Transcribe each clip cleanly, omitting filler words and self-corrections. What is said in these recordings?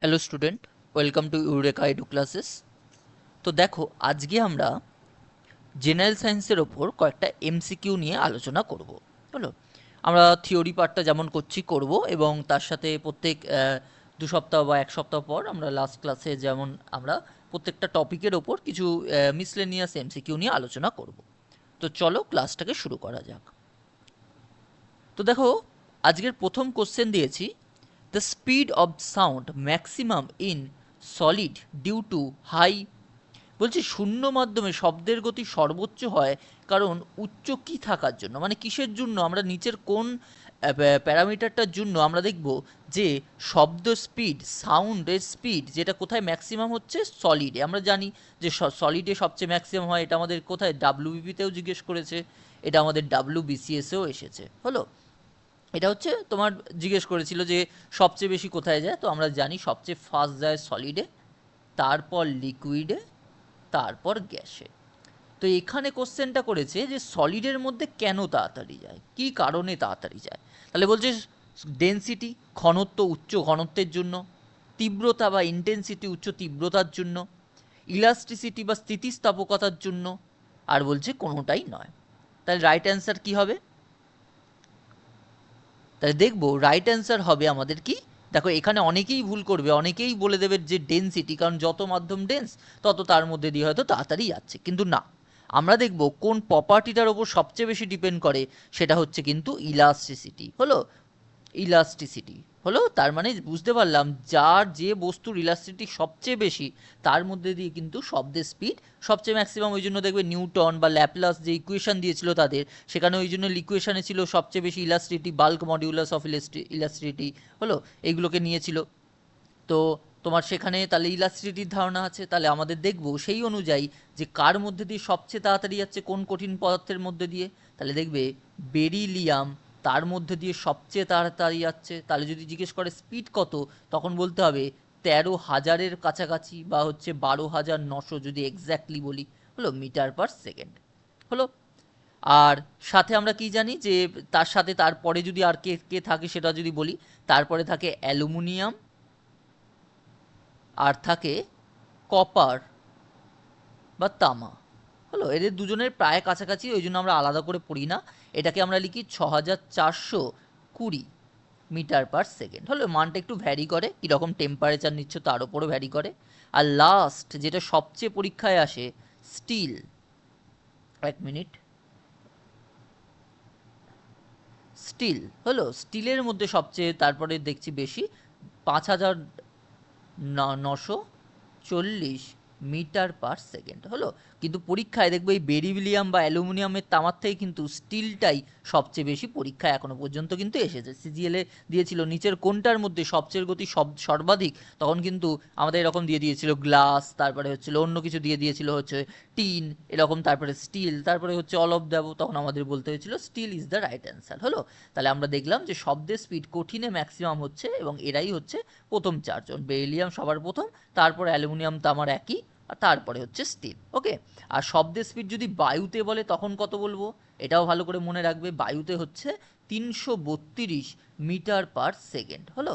Hello student, welcome to eureka edu classes. তো দেখো, আজকে আমরা জেনারেল সায়েন্সের ওপর কয়েকটা এমসিকিউ নিয়ে আলোচনা করব। হলো, আমরা থিওরি পার্টটা যেমন করব, এবং তার সাথে প্রত্যেক 2 সপ্তাহ বা 1 সপ্তাহ পর আমরা লাস্ট ক্লাসে যেমন আমরা প্রত্যেকটা টপিকের ওপর কিছু মিসলেনিয়াস এমসিকিউ নিয়ে আলোচনা করব। তো চলো ক্লাসটাকে শুরু করা যাক। তো দেখো, আজকের প্রথম কোশ্চেন দিয়েছি, the speed of sound maximum in solid due to high. বলছি শূন্য মাধ্যমে শব্দের গতি সর্বোচ্চ হয় কারণ উচ্চ কি থাকার জন্য, মানে কিসের জন্য, আমরা নিচের কোন প্যারামিটারটার জন্য আমরা দেখব যে শব্দ স্পিড, সাউন্ডের স্পিড যেটা কোথায় ম্যাক্সিমাম হচ্ছে, সলিডে। আমরা জানি যে সলিডে সবচেয়ে ম্যাক্সিমাম হয়, এটা আমাদের কোথায় ডাব্লিউবিপিতেও জিজ্ঞেস করেছে, এটা আমাদের ডাব্লিউবিসিএসেও এসেছে। হলো, এটা হচ্ছে তোমার জিজ্ঞেস করেছিল যে সবচেয়ে বেশি কোথায় যায়, তো আমরা জানি সবচেয়ে ফাস্ট যায় সলিডে, তারপর লিকুইডে, তারপর গ্যাসে। তো এখানে কোশ্চেনটা করেছে যে সলিডের মধ্যে কেন তাড়াতাড়ি যায়, কি কারণে তাড়াতাড়ি যায়। তাহলে বলছে ডেনসিটি, ঘনত্ব, উচ্চ ঘনত্বের জন্য, তীব্রতা বা ইন্টেন্সিটি, উচ্চ তীব্রতার জন্য, ইলাস্টিসিটি বা স্থিতিস্থাপকতার জন্য, আর বলছে কোনোটাই নয়। তাহলে রাইট অ্যান্সার কি হবে? তাহলে দেখবো রাইট অ্যান্সার হবে আমাদের কি, দেখো এখানে অনেকেই ভুল করবে, অনেকেই বলে দেবে যে ডেনসিটি, কারণ যত মাধ্যম ডেন্স তত তার মধ্যে দিয়ে হয়তো তাড়াতাড়ি যাচ্ছে, কিন্তু না। আমরা দেখব কোন প্রপার্টিটার ওপর সবচেয়ে বেশি ডিপেন্ড করে, সেটা হচ্ছে কিন্তু ইলাস্টিসিটি। হলো, ইলাস্টিসিটি হলো, তার মানে বুঝতে পারলাম যার যে বস্তুর ইলাস্টিসিটি সবচেয়ে বেশি তার মধ্যে দিয়ে কিন্তু শব্দের স্পিড সবচেয়ে ম্যাক্সিমাম। ওই জন্য দেখবে নিউটন বা ল্যাপলাস যে ইকুয়েশন দিয়েছিল তাদের, সেখানে ওই জন্য ইকুয়েশনে ছিল সবচেয়ে বেশি elasticity, bulk modulus of elasticity. হলো, এইগুলোকে নিয়েছিল। তো তোমার সেখানে তাহলে ইলাস্ট্রিটির ধারণা আছে, তাহলে আমাদের দেখবো সেই অনুযায়ী যে কার মধ্যে দিয়ে সবচেয়ে তাড়াতাড়ি যাচ্ছে, কোন কঠিন পদার্থের মধ্যে দিয়ে। তাহলে দেখবে বেরিলিয়াম তার মধ্যে দিয়ে সবচেয়ে তাড়াতাড়ি যাচ্ছে। তাহলে যদি জিজ্ঞেস করে স্পিড কত, তখন বলতে হবে 13,000-এর কাছাকাছি, বা হচ্ছে 12,900 যদি এক্স্যাক্টলি বলি, হলো মিটার পার সেকেন্ড। হলো, আর সাথে আমরা কি জানি যে তার সাথে তারপরে যদি আর কে কে থাকে সেটা যদি বলি, তারপরে থাকে অ্যালুমিনিয়াম, আর থাকে কপার বা তামা। হলো, এদের দুজনের প্রায় কাছাকাছি, ওই জন্য আমরা আলাদা করে পড়ি না। এটাকে আমরা লিখি 6,420 মিটার পার সেকেন্ড। হলো, মানটা একটু ভ্যারি করে, কীরকম টেম্পারেচার নিচ্ছ তার উপরও ভ্যারি করে। আর লাস্ট যেটা সবচেয়ে পরীক্ষায় আসে, স্টিল। এক মিনিট, স্টিল হলো, স্টিলের মধ্যে সবচেয়ে তারপরে দেখছি বেশি, 5,940 মিটার পার সেকেন্ড। হলো, কিন্তু পরীক্ষায় দেখবে এই বেরিলিয়াম বা অ্যালুমিনিয়ামের তামার থেকে কিন্তু স্টিলটাই সবচেয়ে বেশি পরীক্ষায় এখনো পর্যন্ত কিন্তু এসেছে। সিজিএলে দিয়েছিল নিচের কোনটার মধ্যে সবচেয়ে গতি সর্বাধিক, তখন কিন্তু আমাদের এরকম দিয়ে দিয়েছিল গ্লাস, তারপরে হচ্ছিল অন্য কিছু দিয়ে দিয়েছিল হচ্ছে টিন, এরকম, তারপরে স্টিল, তারপরে হচ্ছে অল অফ দেব, তখন আমাদের বলতে হয়েছিল steel is the right answer. হলো, তাহলে আমরা দেখলাম যে শব্দের স্পিড কঠিনে ম্যাক্সিমাম হচ্ছে, এবং এরাই হচ্ছে প্রথম চারজন। বেরিলিয়াম সবার প্রথম, তারপর অ্যালুমিনিয়াম তামার একই, আর তারপরে হচ্ছে স্টিল। ওকে, আর শব্দের স্পিড যদি বায়ুতে বলে তখন কত বলবো, এটাও ভালো করে মনে রাখবে। বায়ুতে হচ্ছে 332 মিটার পার সেকেন্ড। হলো,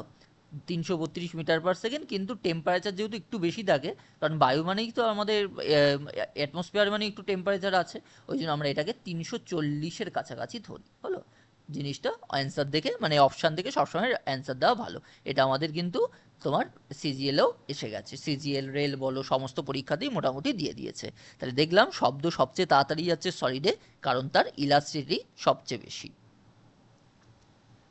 332 মিটার পার সেকেন্ড, কিন্তু টেম্পারেচার যেহেতু একটু বেশি থাকে, কারণ বায়ু মানেই তো আমাদের অ্যাটমসফিয়ার মানে একটু টেম্পারেচার আছে, ওই জন্য আমরা এটাকে 340-এর কাছাকাছি ধরি। হলো, জিনিসটা অ্যান্সার দেখে, মানে অপশান দেখে সবসময় অ্যান্সার দেওয়া ভালো। এটা আমাদের কিন্তু তোমার সিজিএলেও এসে গেছে, সিজিএল রেল বলো সমস্ত পরীক্ষাতেই মোটামুটি দিয়ে দিয়েছে। তাহলে দেখলাম শব্দ সবচেয়ে তাড়াতাড়ি যাচ্ছে সলিডে, কারণ তার ইলাস্টিসিটি সবচেয়ে বেশি।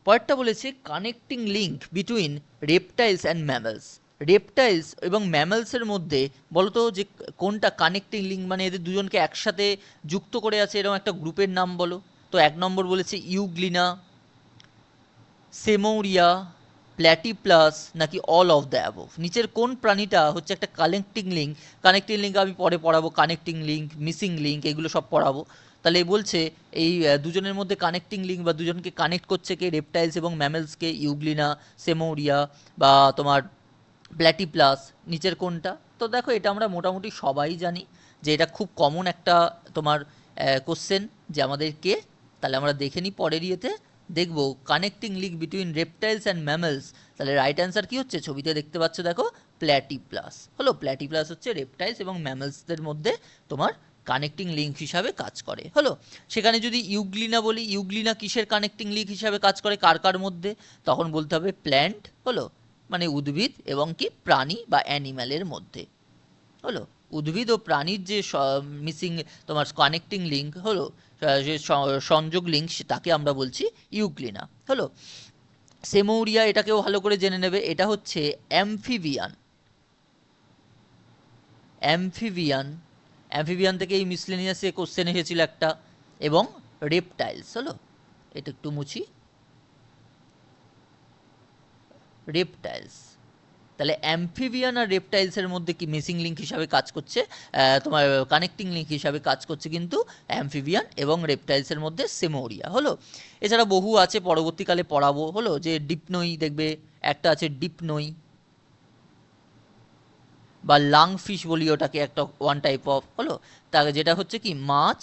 পরেরটা বলেছে connecting link between reptiles and mammals. Reptiles এবং ম্যামেলসের মধ্যে বলতো যে কোনটা কানেক্টিং লিঙ্ক, মানে এদের দুজনকে একসাথে যুক্ত করে আছে এরকম একটা গ্রুপের নাম বলো। তো 1 নম্বর বলেছে ইউগ্লিনা, সেমৌরিয়া, প্ল্যাটিপ্লাস, নাকি অল অফ দ্য অ্যাবভ। নিচের কোন প্রাণীটা হচ্ছে একটা কানেক্টিং লিঙ্ক? কানেক্টিং লিঙ্ক আমি পরে পড়াবো, কানেক্টিং লিঙ্ক, মিসিং লিঙ্ক, এগুলো সব পড়াবো। তাহলে বলছে এই দুজনের মধ্যে কানেক্টিং লিঙ্ক বা দুজনকে কানেক্ট করছে কে, রেপটাইলস এবং ম্যামেলসকে, ইউগ্লিনা, সেমৌরিয়া বা তোমার প্ল্যাটিপ্লাস। নিচের কোনটা? তো দেখো এটা আমরা মোটামুটি সবাই জানি যে এটা খুব কমন একটা তোমার কোশ্চেন, যে আমাদের কে। তাহলে আমরা দেখে নিই পরের ইয়েতে দেখবো connecting link between reptiles and mammals, তাহলে রাইট অ্যান্সার কি হচ্ছে, ছবিতে দেখতে পাচ্ছ দেখো প্ল্যাটিপ্লাস। হলো প্ল্যাটিপ্লাস হচ্ছে রেপটাইলস এবং ম্যামেলসদের মধ্যে তোমার কানেক্টিং লিঙ্ক হিসাবে কাজ করে। হলো সেখানে যদি ইউগ্লিনা বলি, ইউগ্লিনা কিসের কানেক্টিং লিঙ্ক হিসাবে কাজ করে, কার কার মধ্যে, তখন বলতে হবে প্ল্যান্ট, হলো মানে উদ্ভিদ এবং কি প্রাণী বা অ্যানিম্যালের মধ্যে। হলো উদ্ভিদ ও প্রাণীর যে মিসিং তোমার কানেক্টিং লিঙ্ক, হলো যে সংযোগ লিঙ্ক, তাকে আমরা বলছি ইউগ্লিনা। হলো সেমোরিয়া, এটাকেও ভালো করে জেনে নেবে, এটা হচ্ছে অ্যামফিবিয়ান। অ্যামফিবিয়ান, অ্যামফিবিয়ান থেকে এই মিসলেনিয়াসে কোশ্চেন এসেছিল একটা, এবং রেপটাইলস। হলো এটা একটু মুছি, রেপটাইলস। তাহলে অ্যামফিবিয়ান আর রেপটাইলসের মধ্যে কি মিসিং লিঙ্ক হিসাবে কাজ করছে, তোমার কানেক্টিং লিঙ্ক হিসাবে কাজ করছে কিন্তু অ্যামফিবিয়ান এবং রেপটাইলসের মধ্যে সেমোরিয়া। হলো এছাড়া বহু আছে, পরবর্তীকালে পড়াবো। হলো যে ডিপনই, দেখবে একটা আছে ডিপনই বা লাং ফিশ বলি ওটাকে, একটা ওয়ান টাইপ অফ। হলো তা যেটা হচ্ছে কি মাছ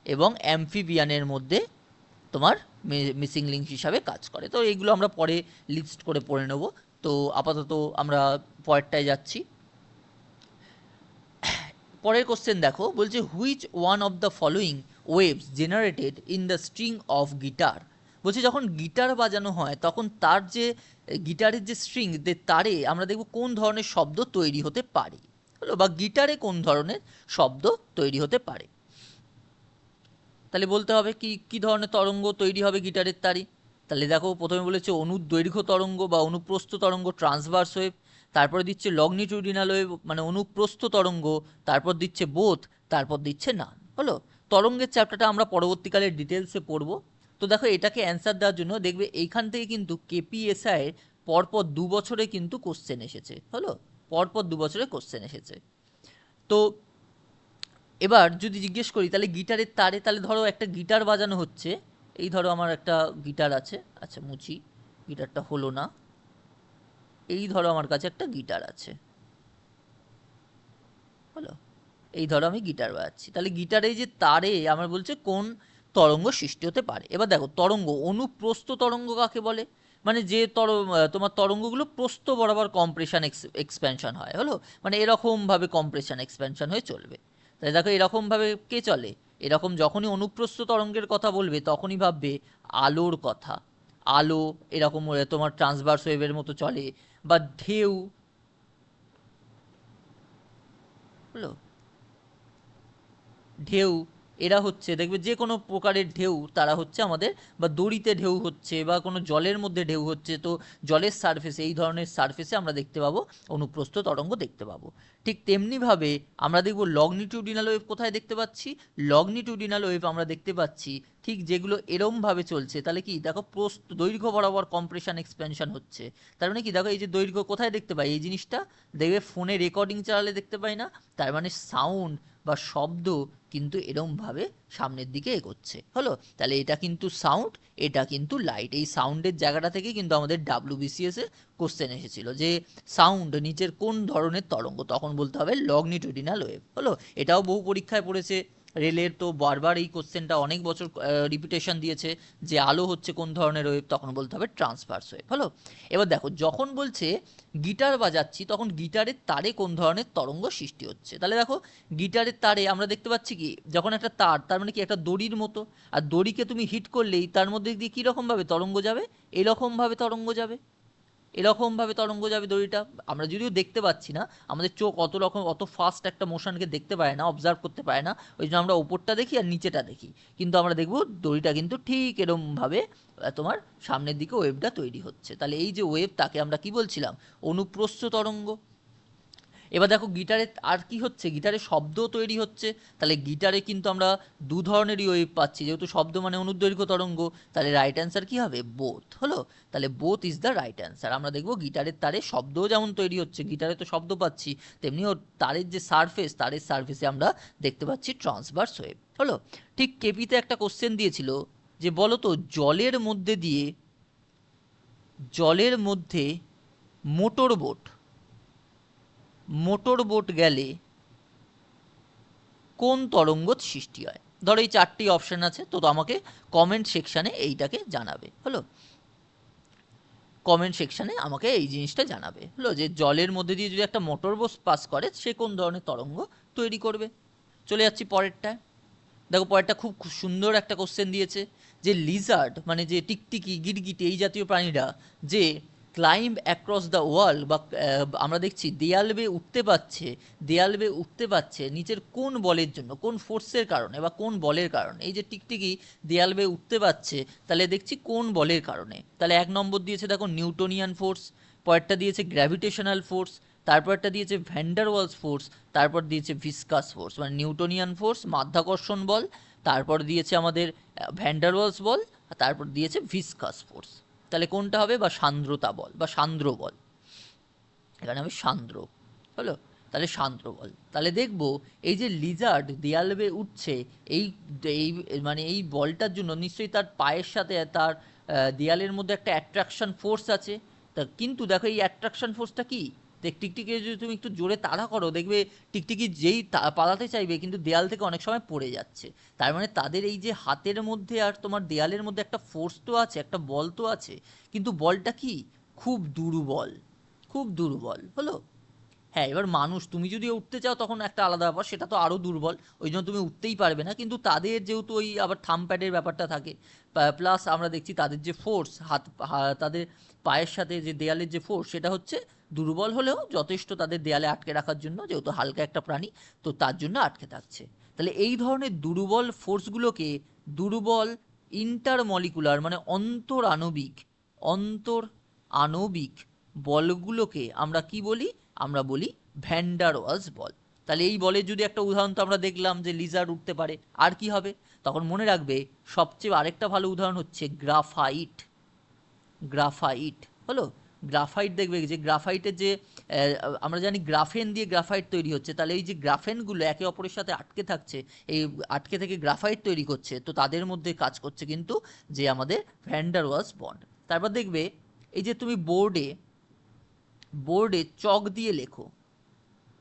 এবং অ্যামফিবিয়ানের মধ্যে তোমার মিসিং লিঙ্ক হিসাবে কাজ করে। তো এইগুলো আমরা পরে লিস্ট করে পড়ে নেব। তো আপাতত আমরা পরেরটায় যাচ্ছি। পরের কোশ্চেন দেখো, বলছে which one of the following waves generated in the string of guitar. বলছে যখন গিটার বাজানো হয় তখন তার যে গিটারের যে স্ট্রিং, তারে আমরা দেখব কোন ধরনের শব্দ তৈরি হতে পারে, হলো বা গিটারে কোন ধরনের শব্দ তৈরি হতে পারে। তাহলে বলতে হবে কি কি ধরনের তরঙ্গ তৈরি হবে গিটারের তারে। তাহলে দেখো প্রথমে বলেছে অনুদৈর্ঘ্য তরঙ্গ বা অনুপ্রস্থ তরঙ্গ, ট্রান্সভার্স ওয়েভ। তারপরে দিচ্ছে লংনিটিউডিনাল ওয়েভ মানে অনুপ্রস্থ তরঙ্গ, তারপর দিচ্ছে বোথ, তারপর দিচ্ছে নান। হলো তরঙ্গের চ্যাপ্টারটা আমরা পরবর্তীকালে ডিটেলসে পড়ব। তো দেখো এটাকে অ্যান্সার দেওয়ার জন্য দেখবে এইখান থেকে কিন্তু কেপিএসআই এর পরপর 2 বছরে কিন্তু কোশ্চেন এসেছে। হলো পরপর 2 বছরে কোশ্চেন এসেছে। তো এবার যদি জিজ্ঞেস করি তাহলে গিটারের তারে, তাহলে ধরো একটা গিটার বাজানো হচ্ছে, এই ধরো আমার একটা গিটার আছে, আচ্ছা মুছি, গিটারটা হলো না, এই ধরো আমার কাছে একটা গিটার আছে। হলো এই ধরো আমি গিটার বাজাচ্ছি, তাহলে গিটারে যে তারে আমার বলছে কোন তরঙ্গ সৃষ্টি হতে পারে। এবার দেখো তরঙ্গ, অনুপ্রস্থ তরঙ্গ কাকে বলে, মানে যে তোমার তরঙ্গগুলো প্রস্থ বরাবর কম্প্রেশন এক্সপ্যানশন হয়। হলো মানে এরকমভাবে কম্প্রেশন এক্সপ্যানশন হয়ে চলবে। তাই দেখো এরকমভাবে কে চলে, এরকম যখনই অনুপ্রস্থ তরঙ্গের কথা বলবে তখনই ভাববে আলোর কথা। আলো এরকম তোমার ট্রান্সভার্স ওয়েভের মতো চলে, বা ঢেউ। হলো ঢেউ, এরা হচ্ছে দেখবে যে কোনো প্রকারের ঢেউ তারা হচ্ছে আমাদের, বা দড়িতে ঢেউ হচ্ছে বা কোনো জলের মধ্যে ঢেউ হচ্ছে, তো জলের সারফেসে এই ধরনের সারফেসে আমরা দেখতে পাবো অনুপ্রস্থ তরঙ্গ দেখতে পাবো। ঠিক তেমনিভাবে আমরা দেখব লংনিটিউডিনাল ওয়েভ কোথায় দেখতে পাচ্ছি, লংনিটিউডিনাল ওয়েভ আমরা দেখতে পাচ্ছি ঠিক যেগুলো এরমভাবে চলছে, তাহলে কি দেখো দৈর্ঘ্য বরাবর কম্প্রেশন এক্সপেনশন হচ্ছে। তার মানে কি দেখো এই যে দৈর্ঘ্য কোথায় দেখতে পাই, এই জিনিসটা দেখবে ফোনে রেকর্ডিং চালালে দেখতে পাই না, তার মানে সাউন্ড বা শব্দ কিন্তু এরমভাবে সামনের দিকে এগোচ্ছে। হলো তাহলে এটা কিন্তু সাউন্ড, এটা কিন্তু লাইট। এই সাউন্ডের জায়গাটা থেকে কিন্তু আমাদের WBCS এ কোশ্চেন এসেছিল যে সাউন্ড নিচের কোন ধরনের তরঙ্গ, তখন বলতে হবে লংনিটিউডিনাল ওয়েভ। হলো এটাও বহু পরীক্ষায় পড়েছে, রেলের তো বারবার এই কোশ্চেনটা অনেক বছর রিপিটেশন দিয়েছে যে আলো হচ্ছে কোন ধরনের ওয়েভ, তখন বলতে হবে ট্রান্সভার্স ওয়েভ। হলো এবার দেখো যখন বলছে গিটার বাজাচ্ছি তখন গিটারের তারে কোন ধরনের তরঙ্গ সৃষ্টি হচ্ছে, তাহলে দেখো গিটারের তারে আমরা দেখতে পাচ্ছি কি যখন একটা তার, তার মানে কি একটা দড়ির মতো, আর দড়িকে তুমি হিট করলেই তার মধ্যে দিয়ে কীরকমভাবে তরঙ্গ যাবে, এরকমভাবে তরঙ্গ যাবে, এরকমভাবে তরঙ্গ যাবে দড়িটা। আমরা যদিও দেখতে পাচ্ছি না, আমাদের চোখ অত ফাস্ট একটা মোশনকে দেখতে পারে না, অবজার্ভ করতে পারে না, ওই জন্য আমরা ওপরটা দেখি আর নিচেটা দেখি, কিন্তু আমরা দেখব দড়িটা কিন্তু ঠিক এরকমভাবে তোমার সামনের দিকে ওয়েভটা তৈরি হচ্ছে। তাহলে এই যে ওয়েভ, তাকে আমরা কি বলছিলাম, অনুপ্রস্থ তরঙ্গ। এবার দেখো গিটারে আর কি হচ্ছে, গিটারে শব্দ তৈরি হচ্ছে, তাহলে গিটারে কিন্তু আমরা 2 ধরনেরই ওয়েভ পাচ্ছি, যেহেতু শব্দ মানে অনুদৈর্ঘ্য তরঙ্গ, তাহলে রাইট অ্যান্সার কি হবে, বোথ। হলো তাহলে both is the right answer. আমরা দেখবো গিটারের তারে শব্দও যেমন তৈরি হচ্ছে, গিটারে তো শব্দ পাচ্ছি, তেমনি ওর তারের যে সারফেস, তারের সারফেসে আমরা দেখতে পাচ্ছি ট্রান্সভার্স ওয়েভ। হলো ঠিক কেপিতে একটা কোশ্চেন দিয়েছিল যে বলো তো জলের মধ্যে মোটর বোট গেলে কোন তরঙ্গ সৃষ্টি হয়। ধরো এই 4টি অপশন আছে, তো আমাকে কমেন্ট সেকশানে এইটাকে জানাবে, হলো? কমেন্ট সেকশানে আমাকে এই জিনিসটা জানাবে, হলো, যে জলের মধ্যে দিয়ে যদি একটা মোটর বোট পাস করে সে কোন ধরনের তরঙ্গ তৈরি করবে। চলে যাচ্ছি পরেরটায়। দেখো পরেরটা খুব সুন্দর একটা কোশ্চেন দিয়েছে, যে লিজার্ড মানে যে টিকটিকি, গিরগিটি এই জাতীয় প্রাণীরা যে ক্লাইম্ব অ্যাক্রস দ্য ওয়াল, বা আমরা দেখছি দেয়াল বেয়ে উঠতে পারছে নিচের কোন বলের জন্য, কোন ফোর্সের কারণে বা কোন বলের কারণে। এই যে টিকটিকি দেয়াল বেয়ে উঠতে পারছে, তাহলে দেখছি কোন বলের কারণে। তাহলে 1 নম্বর দিয়েছে দেখো নিউটোনিয়ান ফোর্স, পরেরটা দিয়েছে গ্র্যাভিটেশনাল ফোর্স, তারপরটা দিয়েছে ভ্যান্ডার ওয়ালস ফোর্স, তারপর দিয়েছে ভিসকাস ফোর্স মানে নিউটোনিয়ান ফোর্স মাধ্যাকর্ষণ বল, তারপর দিয়েছে আমাদের ভ্যান্ডার ওয়ালস বল, আর তারপর দিয়েছে ভিসকাস ফোর্স। তাহলে কোনটা হবে? বা সান্দ্রতা বল বা সান্দ্র বল, এখানে হবে সান্দ্র, হলো? তাহলে সান্দ্র বল। তাহলে দেখবো এই যে লিজার্ড দেয়াল বেয়ে উঠছে, এই এই মানে এই বলটার জন্য নিশ্চয়ই তার পায়ের সাথে তার দেয়ালের মধ্যে একটা অ্যাট্রাকশন ফোর্স আছে। তা কিন্তু দেখো এই অ্যাট্রাকশন ফোর্সটা কি, টিকটিকি যদি তুমি একটু জোরে তাড়া করো, দেখবে টিকটিকি যেই পালাতে চাইবে কিন্তু দেয়াল থেকে অনেক সময় পড়ে যাচ্ছে। তার মানে তাদের এই যে হাতের মধ্যে আর তোমার দেয়ালের মধ্যে একটা ফোর্স তো আছে, একটা বল তো আছে, কিন্তু বলটা কি? খুব দুর্বল, খুব দুর্বল, হলো? হ্যাঁ, এবার মানুষ তুমি যদি উঠতে চাও তখন একটা আলাদা ব্যাপার, সেটা তো আরও দুর্বল, ওই জন্য তুমি উঠতেই পারবে না। কিন্তু তাদের যেহেতু ওই আবার থাম প্যাডের ব্যাপারটা থাকে, প্লাস আমরা দেখছি তাদের যে ফোর্স তাদের পায়ের সাথে যে দেয়ালের যে ফোর্স, সেটা হচ্ছে দুর্বল হলেও যথেষ্ট তাদের দেয়ালে আটকে রাখার জন্য, যেহেতু হালকা একটা প্রাণী, তো তার জন্য আটকে থাকছে। তাহলে এই ধরনের দুর্বল ফোর্সগুলোকে দুর্বল ইন্টারমলিকুলার মানে অন্তর আণবিক বলগুলোকে আমরা কি বলি? আমরা বলি ভ্যান্ডার ওয়ালস বল। তাহলে এই বলের যদি একটা উদাহরণ তো আমরা দেখলাম যে লিজার্ড উঠতে পারে, আর কি হবে? তখন মনে রাখবে সবচেয়ে আরেকটা ভালো উদাহরণ হচ্ছে গ্রাফাইট, হলো? গ্রাফাইট দেখবে যে গ্রাফাইটের যে আমরা জানি গ্রাফেন দিয়ে গ্রাফাইট তৈরি হচ্ছে, তাহলে এই যে গ্রাফেনগুলো একে অপরের সাথে আটকে থাকছে, এই আটকে থেকে গ্রাফাইট তৈরি করছে, তো তাদের মধ্যে কাজ করছে কিন্তু যে আমাদের ভ্যান্ডার ওয়ালস বন্ড। তারপর দেখবে এই যে তুমি বোর্ডে চক দিয়ে লেখো,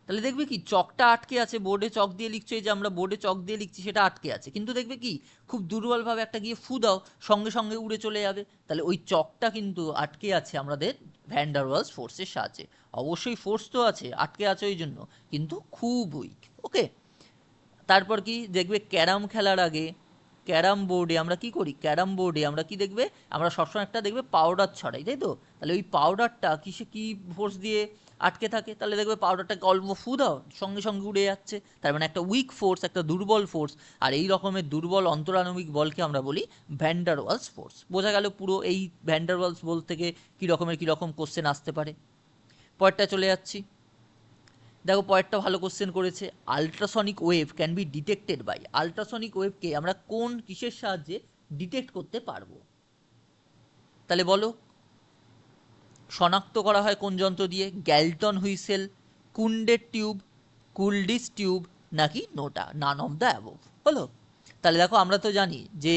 তাহলে দেখবে কি চকটা আটকে আছে, বোর্ডে চক দিয়ে লিখছো, এই যে আমরা বোর্ডে চক দিয়ে লিখছি সেটা আটকে আছে, কিন্তু দেখবে কি খুব দুর্বলভাবে একটা গিয়ে ফু দাও, সঙ্গে সঙ্গে উড়ে চলে যাবে। তাহলে ওই চকটা কিন্তু আটকে আছে আমাদের ভ্যান্ডার ওয়ালস ফোর্সের সাহায্যে। অবশ্যই ফোর্স তো আছে, আটকে আছে ওই জন্য, কিন্তু খুব উইক। ওকে, তারপর কি দেখবে ক্যারাম বোর্ডে আমরা কি করি? ক্যারাম বোর্ডে আমরা কি দেখবে? আমরা সবসময় একটা দেখবে পাউডার ছড়াই, তাই তো? তাহলে ওই পাউডারটা কি ফোর্স দিয়ে আটকে থাকে? তাহলে দেখবে পাউডারটাকে অল্প ফু দাও, সঙ্গে সঙ্গে উড়ে যাচ্ছে। তার মানে একটা উইক ফোর্স, একটা দুর্বল ফোর্স। আর এই রকমের দুর্বল অন্তরাণবিক বলকে আমরা বলি ভ্যান্ডার ওয়ালস ফোর্স। বোঝা গেল পুরো এই ভ্যান্ডার ওয়ালস বল থেকে কী রকম কোশ্চেন আসতে পারে। পরেরটা চলে যাচ্ছি। দেখো পরেরটা ভালো কোশ্চেন করেছে, ultrasonic wave can be detected by. Ultrasonic ওয়েভকে আমরা কোন কিসের সাহায্যে ডিটেক্ট করতে পারবো? তাহলে বলো, শনাক্ত করা হয় কোন যন্ত্র দিয়ে? গ্যালটন হুইসেল, কুন্ডের টিউব, কুলডিস টিউব, নাকি নোটা? নান অফ দ্য অ্যাবোভ, হলো? তাহলে দেখো আমরা তো জানি যে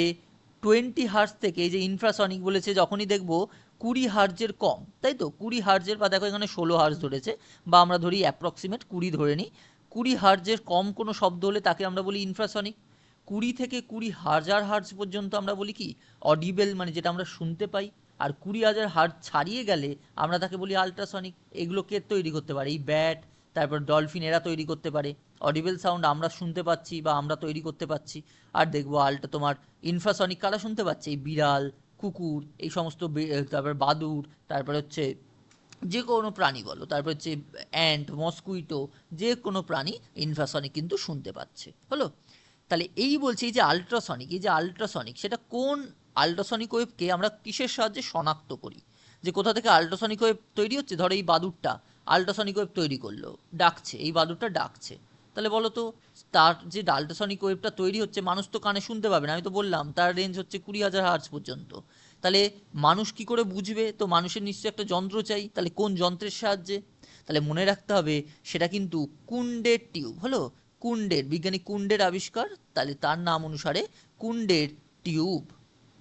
20 হার্জ থেকে, এই যে ইনফ্রাসনিক বলেছে, যখনই দেখবো 20 হার্জের কম, তাই তো 20 হার্জের, বা দেখো এখানে 16 হার্জ ধরেছে, বা আমরা ধরি অ্যাপ্রক্সিমেট 20 ধরে নিই, 20 হার্জের কম কোনো শব্দ হলে তাকে আমরা বলি ইনফ্রাসনিক। 20 থেকে 20,000 হার্জ পর্যন্ত আমরা বলি কি? অডিবেল, মানে যেটা আমরা শুনতে পাই। আর 20,000 হার্জ ছাড়িয়ে গেলে আমরা তাকে বলি আল্ট্রাসনিক। এগুলো কে তৈরি করতে পারে? এই ব্যাট, তারপর ডলফিন, এরা তৈরি করতে পারে। অডিবেল সাউন্ড আমরা শুনতে পাচ্ছি বা আমরা তৈরি করতে পারছি। আর দেখবো তোমার ইনফ্রাসনিক কারা শুনতে পাচ্ছে? এই বিড়াল, কুকুর, এই সমস্ত, তারপর বাদুড়, তারপর হচ্ছে যে কোনো প্রাণী বলো, তারপর হচ্ছে অ্যান্ট, মস্কুইটো, যে কোনো প্রাণী ইনফ্রাসনিক কিন্তু শুনতে পাচ্ছে, হলো? তাহলে এই বলছি এই যে আল্ট্রাসনিক, সেটা কোন আল্ট্রাসনিক ওয়েভকে আমরা কিসের সাহায্যে শনাক্ত করি যে কোথা থেকে আল্ট্রাসনিক ওয়েভ তৈরি হচ্ছে? ধরো এই বাদুড়টা আল্ট্রাসনিক ওয়েভ তৈরি করলো, ডাকছে, এই বাদুড়টা ডাকছে, তাহলে বলো তো তার যে আল্ট্রাসনিক ওয়েভটা তৈরি হচ্ছে মানুষ তো কানে শুনতে পাবে না, আমি তো বললাম তার রেঞ্জ হচ্ছে 20,000 হার্জ পর্যন্ত। তাহলে মানুষ কি করে বুঝবে? তো মানুষের নিশ্চয়ই একটা যন্ত্র চাই, তাহলে কোন যন্ত্রের সাহায্যে? তাহলে মনে রাখতে হবে সেটা কিন্তু কুন্ডের টিউব, হলো? বিজ্ঞানী কুন্ডের আবিষ্কার, তাহলে তার নাম অনুসারে কুন্ডের টিউব।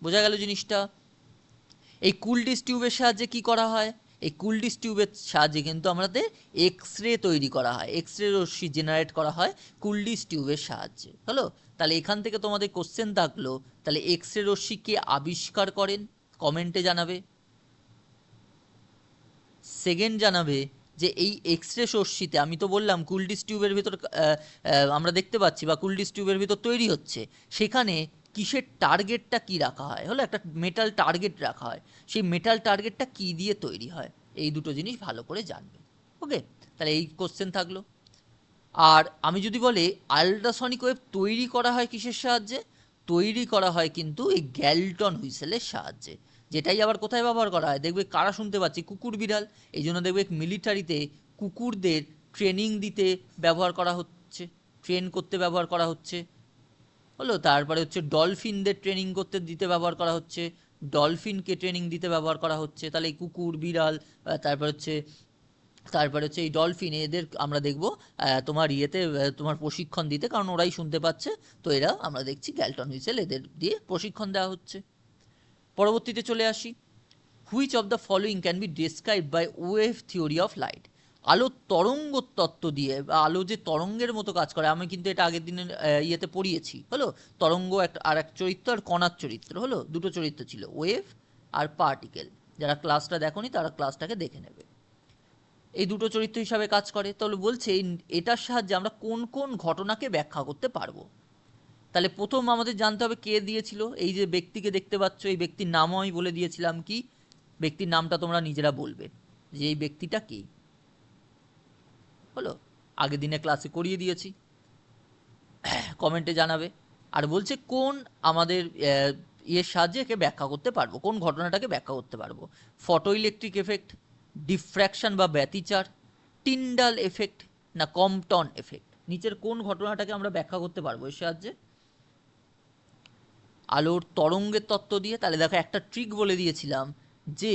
বোঝা গেল জিনিসটা? এই কুলডিস টিউবের সাহায্যে কি করা হয়? এই কুলডিস টিউবের সাহায্যে কিন্তু আমাদের এক্স রে তৈরি করা হয়, এক্স রে রশ্মি জেনারেট করা হয় কুলডিস টিউবের সাহায্যে। হলো, তাহলে এখান থেকে তোমাদের কোশ্চেন থাকলো, তাহলে এক্স রে রশ্মি কে আবিষ্কার করেন? কমেন্টে জানাবে। সেকেন্ড জানাবে যে এই এক্স রে রশ্মিতে, আমি তো বললাম কুলডিস টিউবের ভিতর আমরা দেখতে পাচ্ছি বা কুলডিস টিউবের ভিতর তৈরি হচ্ছে, সেখানে কিসের টার্গেটটা কি রাখা হয়? হলো, একটা মেটাল টার্গেট রাখা হয়, সেই মেটাল টার্গেটটা কি দিয়ে তৈরি হয়? এই দুটো জিনিস ভালো করে জানবে। ওকে, তাহলে এই কোশ্চেন থাকলো। আর আমি যদি বলে আল্ট্রাসনিক ওয়েভ তৈরি করা হয় কিসের সাহায্যে? তৈরি করা হয় কিন্তু এই গ্যালটন হুইসেলের সাহায্যে, যেটাই আবার কোথায় ব্যবহার করা হয় দেখবে, কারা শুনতে পাচ্ছি? কুকুর বিড়াল। এই জন্য দেখবে মিলিটারিতে কুকুরদের ট্রেনিং দিতে ব্যবহার করা হচ্ছে, ট্রেন করতে ব্যবহার করা হচ্ছে। হলো, তারপরে হচ্ছে ডলফিনদের ট্রেনিং করতে দিতে ব্যবহার করা হচ্ছে, ডলফিনকে ট্রেনিং দিতে ব্যবহার করা হচ্ছে। তাহলে এই কুকুর বিড়াল, তারপরে হচ্ছে এই ডলফিন, এদের আমরা দেখব তোমার ইয়েতে তোমার প্রশিক্ষণ দিতে, কারণ ওরাই শুনতে পাচ্ছে। তো এরা আমরা দেখছি গ্যালটন হুইসেল, এদের দিয়ে প্রশিক্ষণ দেওয়া হচ্ছে। পরবর্তীতে চলে আসি, which of the following can be describe by wave theory of light? আলো তরঙ্গ তত্ত্ব দিয়ে, বা আলো যে তরঙ্গের মতো কাজ করে, আমি কিন্তু এটা আগের দিনের ইয়েতে পড়িয়েছি। হলো, তরঙ্গ আর এক চরিত্র, আর কণার চরিত্র। হলো, দুটো চরিত্র ছিল, ওয়েভ আর পার্টিকেল। যারা ক্লাসটা দেখোনি তারা ক্লাসটাকে দেখে নেবে। এই দুটো চরিত্র হিসাবে কাজ করে। তাহলে বলছে এটার সাহায্যে আমরা কোন কোন ঘটনাকে ব্যাখ্যা করতে পারবো। তাহলে প্রথম আমাদের জানতে হবে কে দিয়েছিল। এই যে ব্যক্তিকে দেখতে পাচ্ছ, এই ব্যক্তির নামও আমি বলে দিয়েছিলাম। কি ব্যক্তির নামটা তোমরা নিজেরা বলবে যে এই ব্যক্তিটা কে। হলো, আগের দিনে ক্লাসে করিয়ে দিয়েছি, কমেন্টে জানাবে। আর বলছে কোন আমাদের ইয়ের সাহায্যে একে ব্যাখ্যা করতে পারবো, কোন ঘটনাটাকে ব্যাখ্যা করতে পারবো। ফটো ইলেকট্রিক এফেক্ট, ডিফ্র্যাকশন বা ব্যতিচার, টিন্ডাল এফেক্ট, না কম্পটন এফেক্ট? নিচের কোন ঘটনাটাকে আমরা ব্যাখ্যা করতে পারবো এর সাহায্যে? আলোর তরঙ্গের তত্ত্ব দিয়ে। তাহলে দেখো, একটা ট্রিক বলে দিয়েছিলাম যে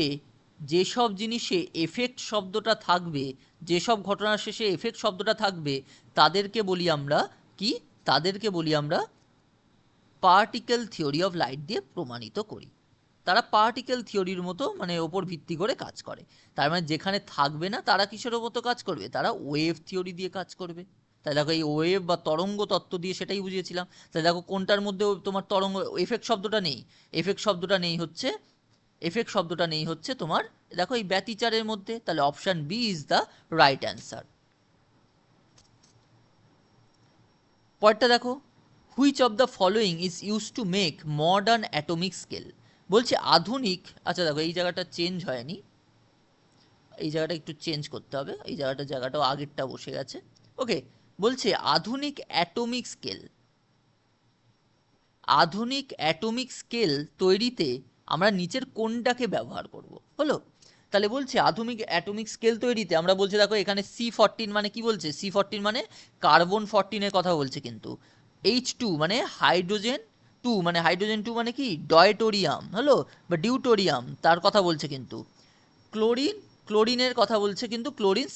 যেসব জিনিসে এফেক্ট শব্দটা থাকবে, যেসব ঘটনার শেষে এফেক্ট শব্দটা থাকবে, তাদেরকে বলি আমরা কি? তাদেরকে বলি আমরা পার্টিকেল থিওরি অফ লাইট দিয়ে প্রমাণিত করি। তারা পার্টিকেল থিওরির মতো মানে ওপর ভিত্তি করে কাজ করে। তার মানে যেখানে থাকবে না তারা কিসের মতো কাজ করবে? তারা ওয়েভ থিওরি দিয়ে কাজ করবে। তাই দেখো, এই ওয়েভ বা তরঙ্গ তত্ত্ব দিয়ে সেটাই বুঝিয়েছিলাম। তাই দেখো, কোনটার মধ্যে তোমার তরঙ্গ এফেক্ট শব্দটা নেই? এফেক্ট শব্দটা নেই হচ্ছে তোমার, দেখো, এই ব্যতিচারের মধ্যে। তাহলে option B is the right answer. পরেরটা দেখো, which of the following is use to make modern atomic scale? বলছে আধুনিক, আচ্ছা দেখো, এই জায়গাটা চেঞ্জ হয়নি, এই জায়গাটা একটু চেঞ্জ করতে হবে, এই জায়গাটাও আগেরটা বসে গেছে। ওকে, বলছে আধুনিক অ্যাটমিক স্কেল তৈরিতে আমরা নিচের কোনটাকে ব্যবহার করব? হলো, তাহলে বলছে আধুনিক অ্যাটমিক স্কেল তৈরিতে আমরা বলছে, দেখো এখানে C14 মানে কি বলছে? C14 মানে কার্বন 14 কথা বলছে, কিন্তু H2 মানে হাইড্রোজেন 2, মানে হাইড্রোজেন 2 মানে কি? ডয়টোরিয়াম। হলো, বা ডিউটোরিয়াম, তার কথা বলছে। কিন্তু ক্লোরিনের কথা বলছে, কিন্তু ক্লোরিন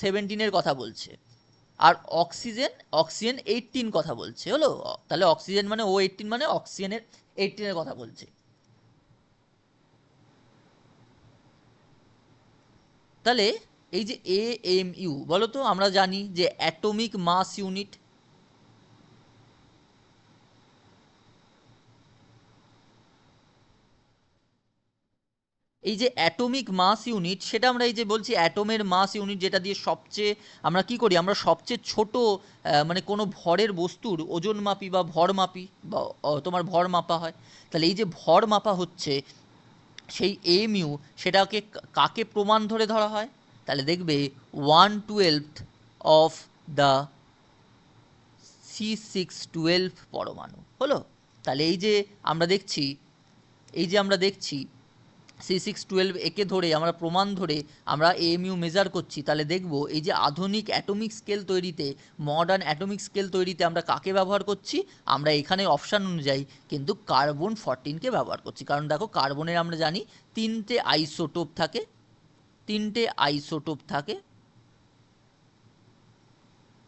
17 কথা বলছে। আর অক্সিজেন 18 কথা বলছে। হলো, তাহলে অক্সিজেন মানে O18, মানে অক্সিজেনের 18 কথা বলছে। তাহলে এই যে AMU বলো তো, আমরা জানি যে অ্যাটমিক মাস ইউনিট। এই যে অ্যাটমিক মাস ইউনিট, সেটা আমরা এই যে বলছি অ্যাটমের মাস ইউনিট, যেটা দিয়ে সবচেয়ে আমরা কি করি? আমরা সবচেয়ে ছোট মানে কোনো ভরের বস্তুর ওজন মাপি বা ভর মাপি, বা তোমার ভর মাপা হয়। তাহলে এই যে ভর মাপা হচ্ছে, সেই এমইউ, সেটাকে কাকে প্রমাণ ধরে ধরা হয়? তাহলে দেখবে 1/12 অফ দ্য C612 পরমাণু। হলো, তাহলে এই যে আমরা দেখছি C612 একে ধরে আমরা প্রমাণ ধরে আমরা এএমইউ মেজার করছি। তাহলে দেখব এই যে আধুনিক অ্যাটমিক স্কেল তৈরিতে, মডার্ন অ্যাটমিক স্কেল তৈরিতে আমরা কাকে ব্যবহার করছি? আমরা এখানে অপশান অনুযায়ী কিন্তু কার্বন 14কে ব্যবহার করছি। কারণ দেখো, কার্বনের আমরা জানি তিনটে আইসোটোপ থাকে।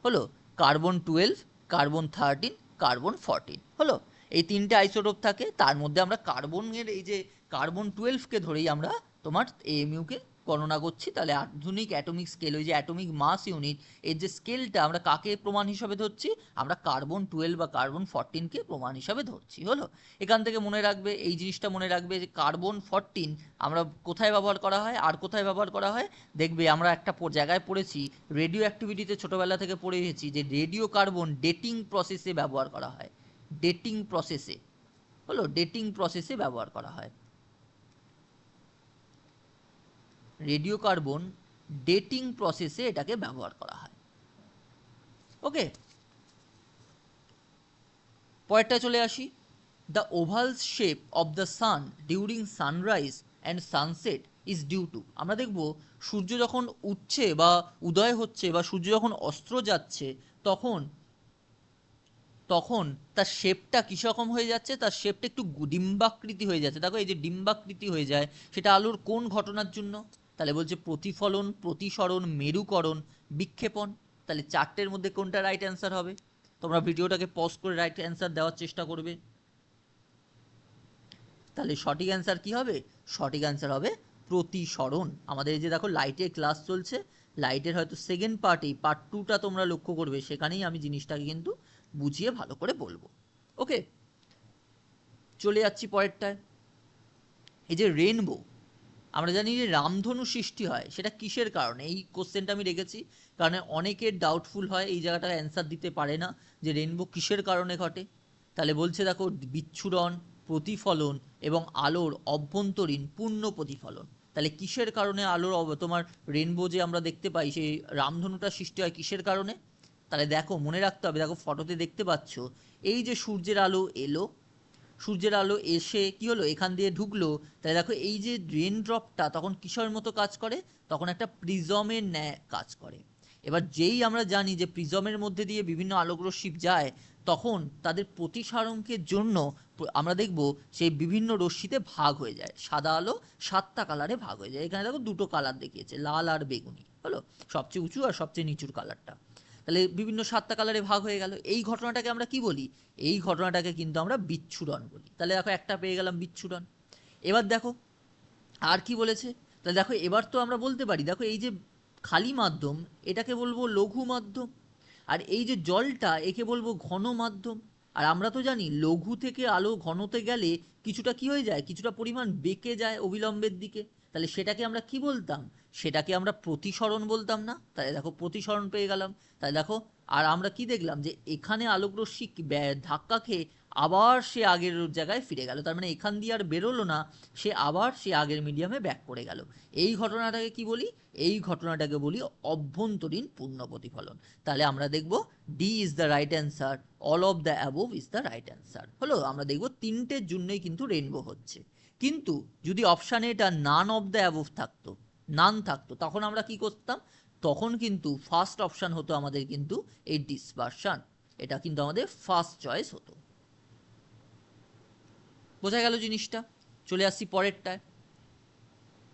হলো, কার্বন 12, কার্বন 13, কার্বন 14। হলো, এই তিনটে আইসোটোপ থাকে। তার মধ্যে আমরা কার্বনের এই যে কার্বন 12কে ধরেই আমরা তোমার এএমইউকে গণনা করছি। তাহলে আধুনিক অ্যাটমিক স্কেল, ওই যে অ্যাটমিক মাস ইউনিট, এর যে স্কেলটা আমরা কাকে প্রমাণ হিসাবে ধরছি, আমরা কার্বন-12 বা কার্বন-14কে প্রমাণ হিসাবে ধরছি। হলো, এখান থেকে মনে রাখবে, এই জিনিসটা মনে রাখবে যে কার্বন-14 আমরা কোথায় ব্যবহার করা হয় আর কোথায় ব্যবহার করা হয়। দেখবে আমরা একটা জায়গায় পড়েছি, রেডিও অ্যাক্টিভিটিতে ছোটোবেলা থেকে পড়ে এসেছি যে রেডিও কার্বন ডেটিং প্রসেসে ব্যবহার করা হয়। ডেটিং প্রসেসে, হলো, ডেটিং প্রসেসে ব্যবহার করা হয়। রেডিও কার্বন ডেটিং প্রসেসে এটাকে ব্যবহার করা হয়। ওকে, পরেরটা চলে আসি। The oval shape of the sun during sunrise and sunset is due to, আমরা দেখব সূর্য যখন উঠছে বা উদয় হচ্ছে বা সূর্য যখন অস্ত্র যাচ্ছে তখন তখন তার শেপটা কীরকম হয়ে যাচ্ছে, তার শেপটা একটু ডিম্বাকৃতি হয়ে যাচ্ছে। দেখো এই যে ডিম্বাকৃতি হয়ে যায়, সেটা আলোর কোন ঘটনার জন্য? তাহলে বলছে প্রতিফলন, প্রতিসরণ, মেরুকরণ, বিক্ষেপণ। তাহলে চারটের মধ্যে কোনটা রাইট অ্যান্সার হবে? তোমরা ভিডিওটাকে পজ করে রাইট অ্যান্সার দেওয়ার চেষ্টা করবে। তাহলে সঠিক অ্যান্সার কি হবে? সঠিক অ্যান্সার হবে প্রতিসরণ। আমাদের এই যে দেখো লাইটের ক্লাস চলছে, লাইটের হয়তো সেকেন্ড পার্টেই, পার্ট 2টা তোমরা লক্ষ্য করবে, সেখানেই আমি জিনিসটাকে কিন্তু বুঝিয়ে ভালো করে বলবো। ওকে, চলে যাচ্ছি পরেরটায়। এই যে রেনবো, আমরা জানি যে রামধনু সৃষ্টি হয়, সেটা কিসের কারণে? এই কোশ্চেনটা আমি রেখেছি কারণ অনেকের ডাউটফুল হয়, এই জায়গাটা অ্যান্সার দিতে পারে না যে রেনবো কিসের কারণে ঘটে। তাহলে বলছে দেখো বিচ্ছুরণ, প্রতিফলন এবং আলোর অভ্যন্তরীণ পূর্ণ প্রতিফলন। তাহলে কিসের কারণে আলোর তোমার রেনবো যে আমরা দেখতে পাই, সেই রামধনুটা সৃষ্টি হয় কিসের কারণে? তাহলে দেখো মনে রাখতে হবে, দেখো ফটোতে দেখতে পাচ্ছ এই যে সূর্যের আলো এলো, সূর্যের আলো এসে কি হলো, এখান দিয়ে ঢুকলো। তাহলে দেখো এই যে রেন ড্রপটা তখন কিসের মতো কাজ করে? তখন একটা প্রিজমের ন্যায় কাজ করে। এবার যেই আমরা জানি যে প্রিজমের মধ্যে দিয়ে বিভিন্ন আলোকরশ্মি যায়, তখন তাদের প্রতিসারণের জন্য আমরা দেখব সেই বিভিন্ন রশ্মিতে ভাগ হয়ে যায়। সাদা আলো 7টা কালারে ভাগ হয়ে যায়। এখানে দেখো দুটো কালার দেখিয়েছে, লাল আর বেগুনি, হলো, সবচেয়ে উঁচু আর সবচেয়ে নিচুর কালারটা। তাহলে বিভিন্ন 7টা কালারে ভাগ হয়ে গেল। এই ঘটনাটাকে আমরা কি বলি? এই ঘটনাটাকে কিন্তু আমরা বিচ্ছুরণ বলি। তাহলে দেখো একটা পেয়ে গেলাম, বিচ্ছুরণ। এবার দেখো আর কি বলেছে। তাহলে দেখো এবার তো আমরা বলতে পারি, দেখো এই যে খালি মাধ্যম, এটাকে বলবো লঘু মাধ্যম, আর এই যে জলটা একে বলবো ঘন মাধ্যম। আর আমরা তো জানি লঘু থেকে আলো ঘনতে গেলে কিছুটা কি হয়ে যায়, কিছুটা পরিমাণ বেঁকে যায় অবিলম্বের দিকে। তাহলে সেটাকে আমরা কি বলতাম? সেটাকে আমরা প্রতিসরণ বলতাম না? তাহলে দেখো প্রতিসরণ পেয়ে গেলাম। তাহলে দেখো, আর আমরা কি দেখলাম যে এখানে আলোকরশ্মি ধাক্কা খেয়ে আবার সে আগের জায়গায় ফিরে গেল, তার মানে এখান দিয়ে আর বেরোলো না, সে আবার সে আগের মিডিয়ামে ব্যাক করে গেল। এই ঘটনাটাকে কি বলি? এই ঘটনাটাকে বলি অভ্যন্তরীণ পূর্ণ প্রতিফলন। তাহলে আমরা দেখব D is the right answer, all of the above is the right answer. হলো, আমরা দেখব তিনটের জন্যই কিন্তু রেনবো হচ্ছে। কিন্তু যদি অপশানে এটা নান অফ দ্য অ্যাবোভ থাকতো, নান থাকতো, তখন আমরা কি করতাম? তখন কিন্তু ফার্স্ট অপশান হতো আমাদের কিন্তু এই ডিসপারশন, এটা কিন্তু আমাদের ফার্স্ট চয়েস হতো। বোঝা গেল জিনিসটা? চলে আসছি পরেরটায়।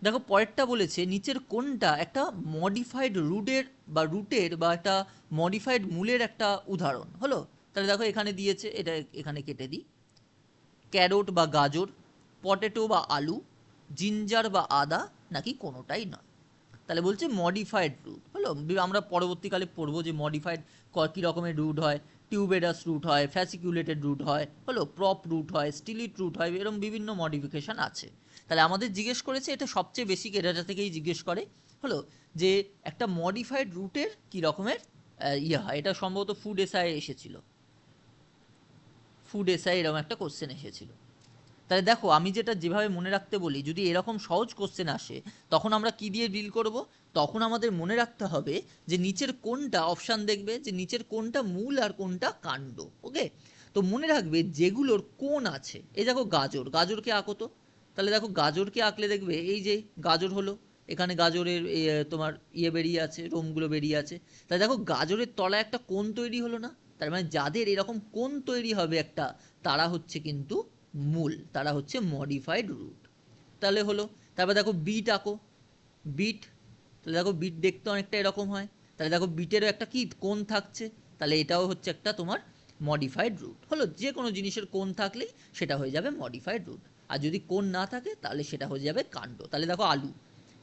দেখো পরেরটা বলেছে নিচের কোনটা একটা মডিফাইড রুটের বা একটা মডিফাইড মূলের একটা উদাহরণ? হলো, তাহলে দেখো এখানে দিয়েছে, এটা এখানে কেটে দিই। ক্যারোট বা গাজর, পটেটো বা আলু, জিঞ্জার বা আদা, নাকি কোনোটাই নয়। তাহলে বলছে মডিফাইড রুট। হলো, আমরা পরবর্তীকালে পড়বো যে মডিফাইড কী রকমের রুট হয়। টিউবেরাস রুট হয়, ফ্যাসিকুলেটেড রুট হয়, হলো, প্রপ রুট হয়, স্টিলিট রুট হয়, এরকম বিভিন্ন মডিফিকেশান আছে। তাহলে আমাদের জিজ্ঞেস করেছে, এটা সবচেয়ে বেসিক এটা থেকেই জিজ্ঞেস করে, হলো, যে একটা মডিফাইড রুটের কী রকমের ইয়ে হয়। এটা সম্ভবত ফুড এসআই এসেছিল, ফুড এসআই এরকম একটা কোশ্চেন এসেছিল। তাহলে দেখো আমি যেটা যেভাবে মনে রাখতে বলি, যদি এরকম সহজ কোশ্চেন আসে তখন আমরা কি দিয়ে ডিল করব? তখন আমাদের মনে রাখতে হবে যে নিচের কোনটা অপশান, দেখবে যে নিচের কোনটা মূল আর কোনটা কাণ্ড। ওকে, তো মনে রাখবে যেগুলোর কোণ আছে, এই দেখো গাজর, গাজরকে আঁকো তো। তাহলে দেখো গাজরকে আঁকলে দেখবে এই যে গাজর হলো, এখানে গাজরের তোমার বেরিয়ে আছে, রোমগুলো বেরিয়ে আছে। তাহলে দেখো গাজরের তলায় একটা কোণ তৈরি হলো না? তার মানে যাদের এরকম কোণ তৈরি হবে একটা, তারা হচ্ছে কিন্তু মূল, তারা হচ্ছে মডিফাইড রুট। তাহলে হলো, তারপর দেখো বিট আঁকো, বিট, তাহলে দেখো বিট দেখতে অনেকটা এরকম হয়। তাহলে দেখো বিটেরও একটা কি কোণ থাকছে, তাহলে এটাও হচ্ছে একটা তোমার মডিফাইড রুট। হলো, যে কোনো জিনিসের কোণ থাকলেই সেটা হয়ে যাবে মডিফাইড রুট। আর যদি কোণ না থাকে তাহলে সেটা হয়ে যাবে কাণ্ড। তাহলে দেখো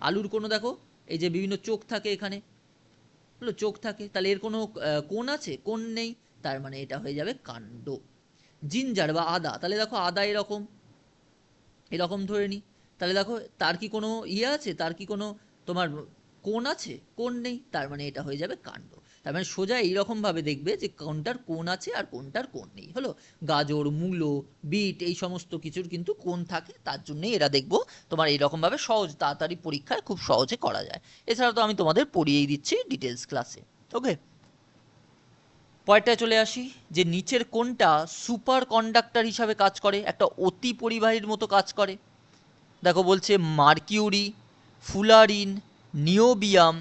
আলুর কোনো দেখো এই যে বিভিন্ন চোখ থাকে এখানে, হলো চোখ থাকে, তাহলে এর কোনো কোণ আছে? কোণ নেই, তার মানে এটা হয়ে যাবে কাণ্ড। জিঞ্জার বা আদা, তাহলে দেখো আদা এরকম এরকম ধরে নিই, তাহলে দেখো তার কি কোনো আছে, তার কি কোনো তোমার কোণ আছে? কোণ নেই, তার মানে এটা হয়ে যাবে কাণ্ড। তার মানে সোজা এইরকম ভাবে দেখবে যে কোনটার কোণ আছে আর কোনটার কোণ নেই। হলো গাজর, মূলো, বিট এই সমস্ত কিছুর কিন্তু কোণ থাকে, তার জন্যই এরা দেখবো তোমার এইরকম ভাবে সহজ তাড়াতাড়ি পরীক্ষায় খুব সহজে করা যায়। এছাড়া তো আমি তোমাদের পড়িয়েই দিচ্ছি ডিটেলস ক্লাসে। ওকে, পরেরটায় চলে আসি যে নিচের কোনটা সুপার কন্ডাক্টর হিসাবে কাজ করে, একটা অতি পরিবাহীর মতো কাজ করে। দেখো বলছে mercury, fullerene, niobium,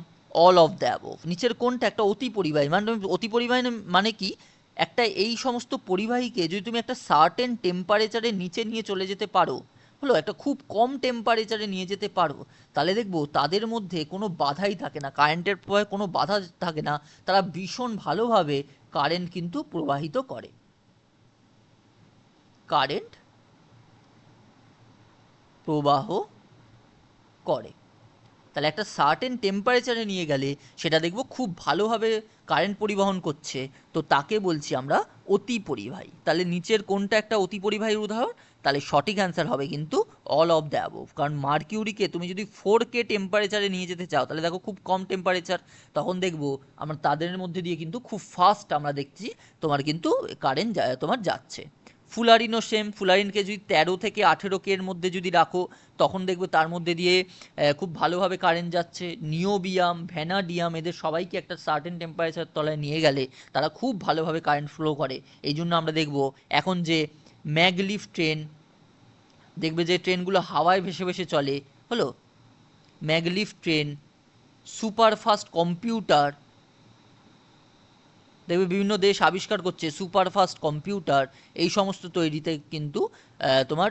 all of the above. নিচের কোনটা একটা অতি পরিবাহী, মানে অতি পরিবাহী মানে কি, একটা এই সমস্ত পরিবাহীকে যদি তুমি একটা সার্টেন টেম্পারেচারের নিচে নিয়ে চলে যেতে পারো, হলো একটা খুব কম টেম্পারেচারে নিয়ে যেতে পারো, তাহলে দেখবো তাদের মধ্যে কোনো বাধাই থাকে না, কারেন্টের প্রবাহে কোনো বাধা থাকে না, তারা ভীষণ ভালোভাবে কারেন্ট কিন্তু প্রবাহিত করে, কারেন্ট প্রবাহ করে। তাহলে একটা সার্টেন টেম্পারেচারে নিয়ে গেলে সেটা দেখবো খুব ভালোভাবে কারেন্ট পরিবহন করছে, তো তাকে বলছি আমরা অতি পরিবাহী। তাহলে নিচের কোনটা একটা অতি পরিবাহীর উদাহরণ? তাহলে সঠিক অ্যান্সার হবে কিন্তু অল অফ দ্য অ্যাবভ। কারণ মার্কিউরিকে তুমি যদি 4K টেম্পারেচারে নিয়ে যেতে চাও, তাহলে দেখো খুব কম টেম্পারেচার, তখন দেখবো আমরা তাদের মধ্যে দিয়ে কিন্তু খুব ফাস্ট আমরা দেখছি তোমার কিন্তু কারেন্ট তোমার যাচ্ছে। ফুলারিনও সেম, ফুলারিনকে যদি 13 থেকে 18K এর মধ্যে যদি রাখো, তখন দেখবে তার মধ্যে দিয়ে খুব ভালোভাবে কারেন্ট যাচ্ছে। নিওবিয়াম, ভ্যানাডিয়াম এদের সবাইকে একটা সার্টেন টেম্পারেচার তলায় নিয়ে গেলে তারা খুব ভালোভাবে কারেন্ট ফ্লো করে। এই জন্য আমরা দেখব এখন যে ম্যাগলিফ ট্রেন, দেখবে যে ট্রেনগুলো হাওয়ায় ভেসে ভেসে চলে, হলো ম্যাগলিফ ট্রেন, সুপারফাস্ট কম্পিউটার, দেখবে বিভিন্ন দেশ আবিষ্কার করছে সুপারফাস্ট কম্পিউটার, এই সমস্ত তৈরিতে কিন্তু তোমার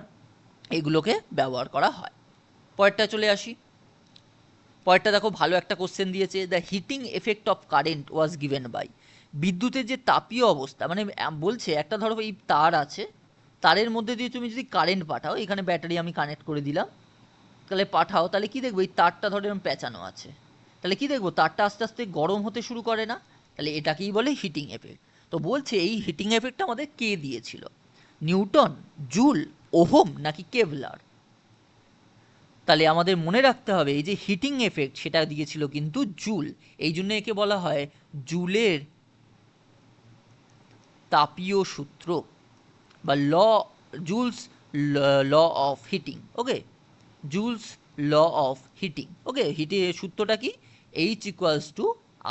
এগুলোকে ব্যবহার করা হয়। পরেরটা চলে আসি, পরেরটা দেখো ভালো একটা কোশ্চেন দিয়েছে, the heating effect of current was given by. বিদ্যুতের যে তাপীয় অবস্থা, মানে বলছে একটা ধরো এই তার আছে, তারের মধ্যে দিয়ে তুমি যদি কারেন্ট পাঠাও, এখানে ব্যাটারি আমি কানেক্ট করে দিলাম, তাহলে পাঠাও, তাহলে কি দেখবো এই তারটা ধরো এরকম পেঁচানো আছে, তাহলে কি দেখবো তারটা আস্তে আস্তে গরম হতে শুরু করে না, তাহলে এটাকেই বলে হিটিং এফেক্ট। তো বলছে এই হিটিং এফেক্টটা আমাদের কে দিয়েছিল? নিউটন, জুল, ওহম নাকি কেভলার? তাহলে আমাদের মনে রাখতে হবে এই যে হিটিং এফেক্ট সেটা দিয়েছিল কিন্তু জুল, এই জন্য একে বলা হয় জুলের তাপীয় সূত্র বা Joule's law of heating. Okay, Joule's law of heating. Okay, সূত্রটা কি? H equals to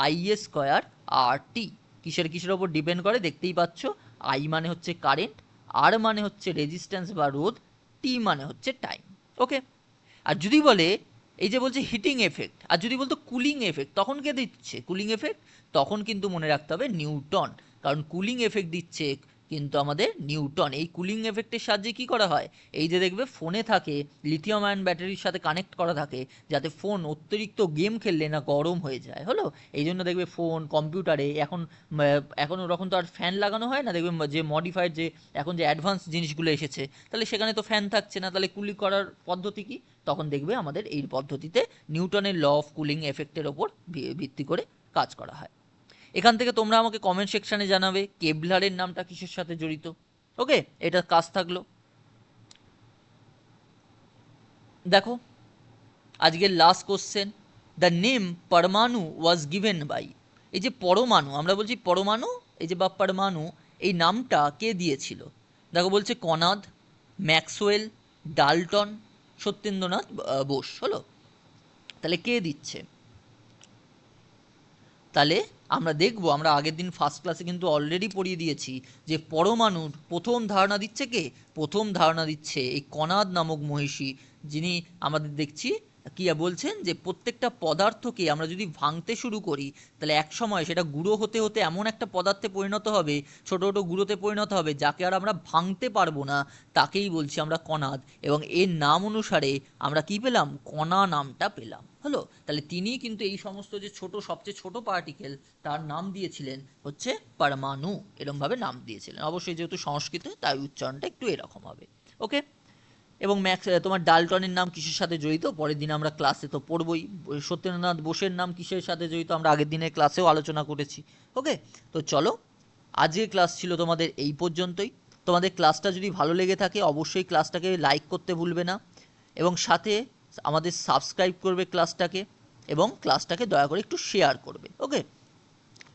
I a square R T. কিসের কিসের ওপর ডিপেন্ড করে দেখতেই পাচ্ছ, আই মানে হচ্ছে কারেন্ট, আর মানে হচ্ছে রেজিস্ট্যান্স বা রোধ, টি মানে হচ্ছে টাইম। ওকে, আর যদি বলে এই যে বলছে হিটিং এফেক্ট, আর যদি বলতো কুলিং এফেক্ট, তখন কে দিচ্ছে কুলিং এফেক্ট? তখন কিন্তু মনে রাখতে হবে নিউটন, কারণ কুলিং এফেক্ট দিচ্ছে কিন্তু আমাদের নিউটন। এই কুলিং এফেক্টের সাহায্যে কি করা হয়, এই যে দেখবে ফোনে থাকে লিথিয়াম আয়ন ব্যাটারির সাথে কানেক্ট করা থাকে, যাতে ফোন অতিরিক্ত গেম খেললে না গরম হয়ে যায়। হলো এই জন্য দেখবে ফোন কম্পিউটারে এখন ওরকম তো আর ফ্যান লাগানো হয় না, দেখবে যে মডিফাইড যে এখন যে অ্যাডভান্স জিনিসগুলো এসেছে, তাহলে সেখানে তো ফ্যান থাকছে না, তাহলে কুলিং করার পদ্ধতি কি? তখন দেখবে আমাদের এই পদ্ধতিতে নিউটনের ল অফ কুলিং এফেক্টের ওপর ভিত্তি করে কাজ করা হয়। এখান থেকে তোমরা আমাকে কমেন্ট সেকশানে জানাবে কেভলারের নামটা কিসের সাথে জড়িত। ওকে, এটা কাজ থাকলো। দেখো আজকের লাস্ট কোশ্চেন, দ্য নেম পরমাণু ওয়াজ গিভেন বাই। এই যে পরমাণু, আমরা বলছি পরমাণু, এই যে বা পরমাণু, এই নামটা কে দিয়েছিল? দেখো বলছে কনাদ, ম্যাক্সওয়েল, ডাল্টন, সত্যেন্দ্রনাথ বোস। হলো তাহলে কে দিচ্ছে? তাহলে আমরা দেখব, আমরা আগের দিন ফার্স্ট ক্লাসে কিন্তু অলরেডি পড়িয়ে দিয়েছি যে পরমাণুর প্রথম ধারণা দিচ্ছে কে? প্রথম ধারণা দিচ্ছে এই কনাদ নামক মনীষী, যিনি আমাদের দেখছি কি বলছেন যে প্রত্যেকটা পদার্থকে আমরা যদি ভাঙতে শুরু করি, তাহলে এক সময় সেটা গুঁড়ো হতে হতে এমন একটা পদার্থে পরিণত হবে, ছোট ছোট গুঁড়োতে পরিণত হবে, যাকে আর আমরা ভাঙতে পারবো না, তাকেই বলছি আমরা কনাদ। এবং এর নাম অনুসারে আমরা কি পেলাম? কণা নামটা পেলাম। হলো তাহলে তিনি কিন্তু এই সমস্ত যে ছোট সবচেয়ে ছোট পার্টিকেল, তার নাম দিয়েছিলেন হচ্ছে পরমাণু, এরকম ভাবে নাম দিয়েছিলেন। অবশ্যই যেহেতু সংস্কৃত, তাই উচ্চারণটা একটু এরকম হবে। ওকে, এবং ম্যাক্স তোমার ডালটনের নাম কিসের সাথে জড়িত পরের দিন আমরা ক্লাসে তো পড়বই। সত্যেন্দ্রনাথ বোসের নাম কিসের সাথে জড়িত আমরা আগের দিনের ক্লাসেও আলোচনা করেছি। ওকে, তো চলো আজকের ক্লাস ছিল তোমাদের এই পর্যন্তই। তোমাদের ক্লাসটা যদি ভালো লেগে থাকে অবশ্যই ক্লাসটাকে লাইক করতে ভুলবে না এবং সাথে আমাদের সাবস্ক্রাইব করবে ক্লাসটাকে এবং ক্লাসটাকে দয়া করে একটু শেয়ার করবে। ওকে,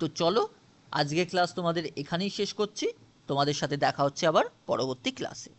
তো চলো আজকের ক্লাস তোমাদের এখানেই শেষ করছি। তোমাদের সাথে দেখা হচ্ছে আবার পরবর্তী ক্লাসে।